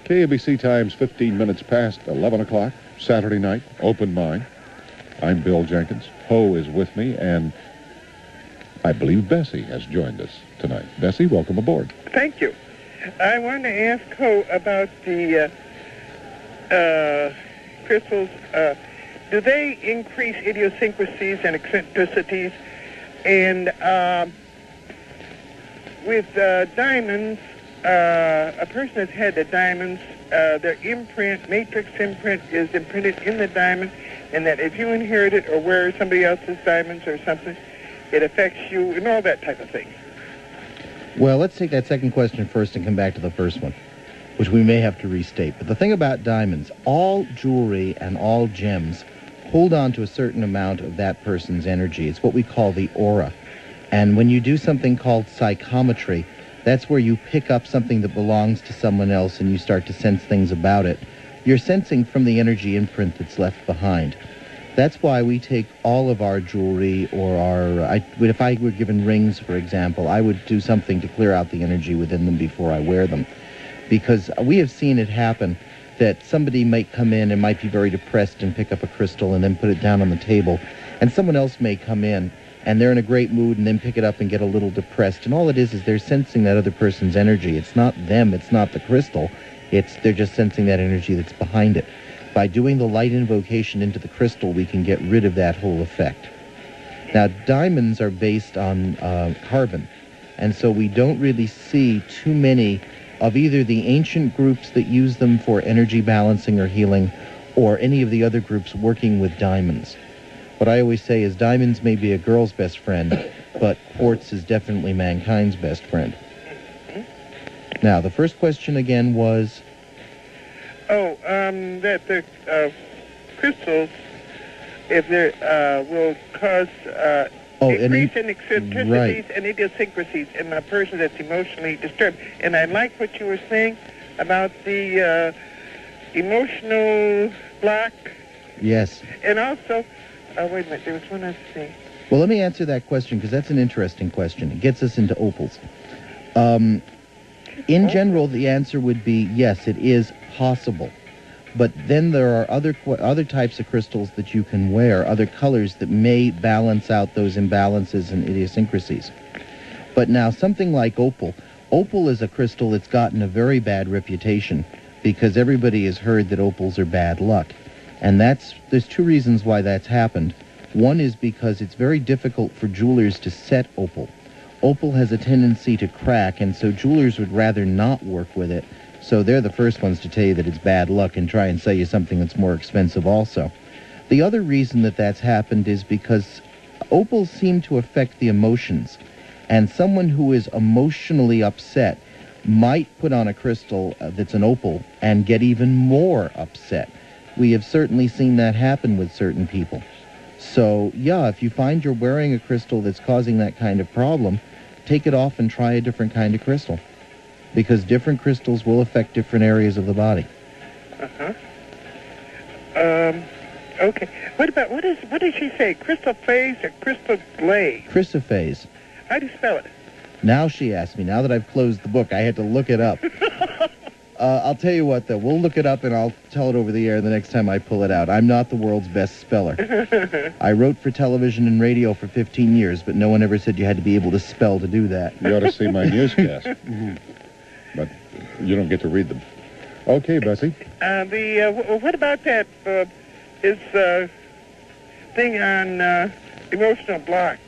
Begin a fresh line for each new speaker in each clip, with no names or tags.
KABC time's 15 minutes past 11 o'clock, Saturday night, open mind. I'm Bill Jenkins. Ho is with me, and I believe Bessie has joined us tonight. Bessie, welcome aboard.
Thank you. I wanted to ask Ho about the crystals. Do they increase idiosyncrasies and eccentricities? And with diamonds, a person that's had the diamonds, their imprint, matrix imprint, is imprinted in the diamond, and that if you inherit it or wear somebody else's diamonds or something, it affects you and all that type of thing.
Well, let's take that second question first and come back to the first one, which we may have to restate. But the thing about diamonds, all jewelry and all gems hold on to a certain amount of that person's energy. It's what we call the aura. And when you do something called psychometry, that's where you pick up something that belongs to someone else and you start to sense things about it. You're sensing from the energy imprint that's left behind. That's why we take all of our jewelry or if I were given rings, for example, I would do something to clear out the energy within them before I wear them. Because we have seen it happen that somebody might come in and might be very depressed and pick up a crystal and then put it down on the table. And someone else may come in and they're in a great mood and then pick it up and get a little depressed. And all it is they're sensing that other person's energy. It's not them, it's not the crystal. They're just sensing that energy that's behind it. By doing the light invocation into the crystal, we can get rid of that whole effect. Now, diamonds are based on carbon, and so we don't really see too many of either the ancient groups that use them for energy balancing or healing, or any of the other groups working with diamonds. What I always say is diamonds may be a girl's best friend, but quartz is definitely mankind's best friend. Now, the first question again was...
that the crystals, if they will cause increase in eccentricities and idiosyncrasies in a person that's emotionally disturbed. And I like what you were saying about the emotional block.
Yes.
And also, wait a minute, there was one other thing.
Well, let me answer that question, because that's an interesting question. It gets us into opals. In general, the answer would be yes, it is possible. But then there are other types of crystals that you can wear, other colors that may balance out those imbalances and idiosyncrasies. But now, something like opal. Opal is a crystal that's gotten a very bad reputation because everybody has heard that opals are bad luck. And there's two reasons why that's happened. One is because it's very difficult for jewelers to set opal. Opal has a tendency to crack, and so jewelers would rather not work with it. So they're the first ones to tell you that it's bad luck and try and sell you something that's more expensive also. The other reason that that's happened is because opals seem to affect the emotions. And someone who is emotionally upset might put on a crystal that's an opal and get even more upset. We have certainly seen that happen with certain people. So, yeah, if you find you're wearing a crystal that's causing that kind of problem, take it off and try a different kind of crystal. Because different crystals will affect different areas of the body.
Okay. What did she say? Crystal phase or crystal glaze?
Chrysophase.
How do you spell it?
Now she asked me. Now that I've closed the book, I had to look it up. I'll tell you what, though. We'll look it up and I'll tell it over the air the next time I pull it out. I'm not the world's best speller. I wrote for television and radio for 15 years, but no one ever said you had to be able to spell to do that.
You ought to see my newscast. But you don't get to read them. Okay, Bessie.
What about that thing on emotional block?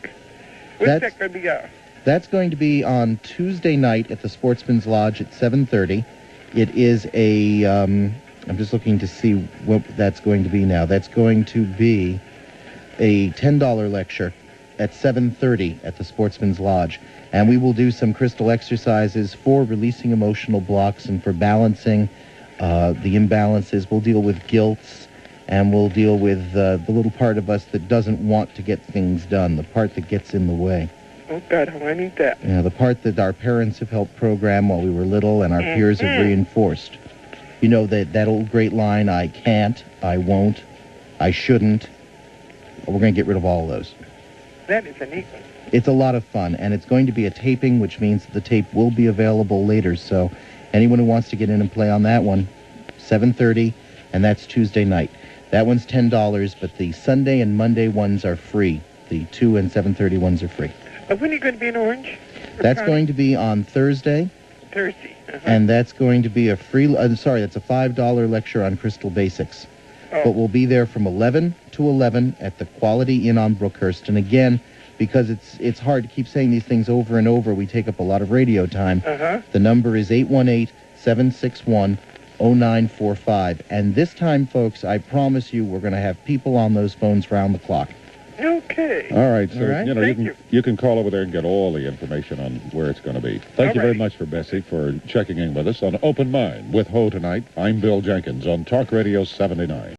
When's that going to be out?
That's going to be on Tuesday night at the Sportsman's Lodge at 7:30. It is I'm just looking to see what that's going to be now. That's going to be a $10 lecture at 7:30 at the Sportsman's Lodge. And we will do some crystal exercises for releasing emotional blocks and for balancing the imbalances. We'll deal with guilts, and we'll deal with the little part of us that doesn't want to get things done, the part that gets in the way.
Oh, God, how I need that.
Yeah, the part that our parents have helped program while we were little and our peers have reinforced. You know, that old great line, I can't, I won't, I shouldn't. We're going to get rid of all of those.
That is a neat one.
It's a lot of fun, and it's going to be a taping, which means that the tape will be available later. So Anyone who wants to get in and play on that one, 7:30, and that's Tuesday night. That one's $10, but the Sunday and Monday ones are free. The 2 and 7:30 ones are free.
When are you going to be in Orange?
That's going to be on Thursday.
Thursday.
And that's going to be a free, that's a $5 lecture on crystal basics. But we'll be there from 11 to 11 at the Quality Inn on Brookhurst. And again, because it's hard to keep saying these things over and over, we take up a lot of radio time. The number is 818-761-0945. And this time, folks, I promise you we're going to have people on those phones round the clock.
Okay.
All right. So,
All right.
you can call over there and get all the information on where it's going to be. Thank you very much for Bessie for checking in with us on Open Mind with Ho tonight. I'm Bill Jenkins on Talk Radio 79.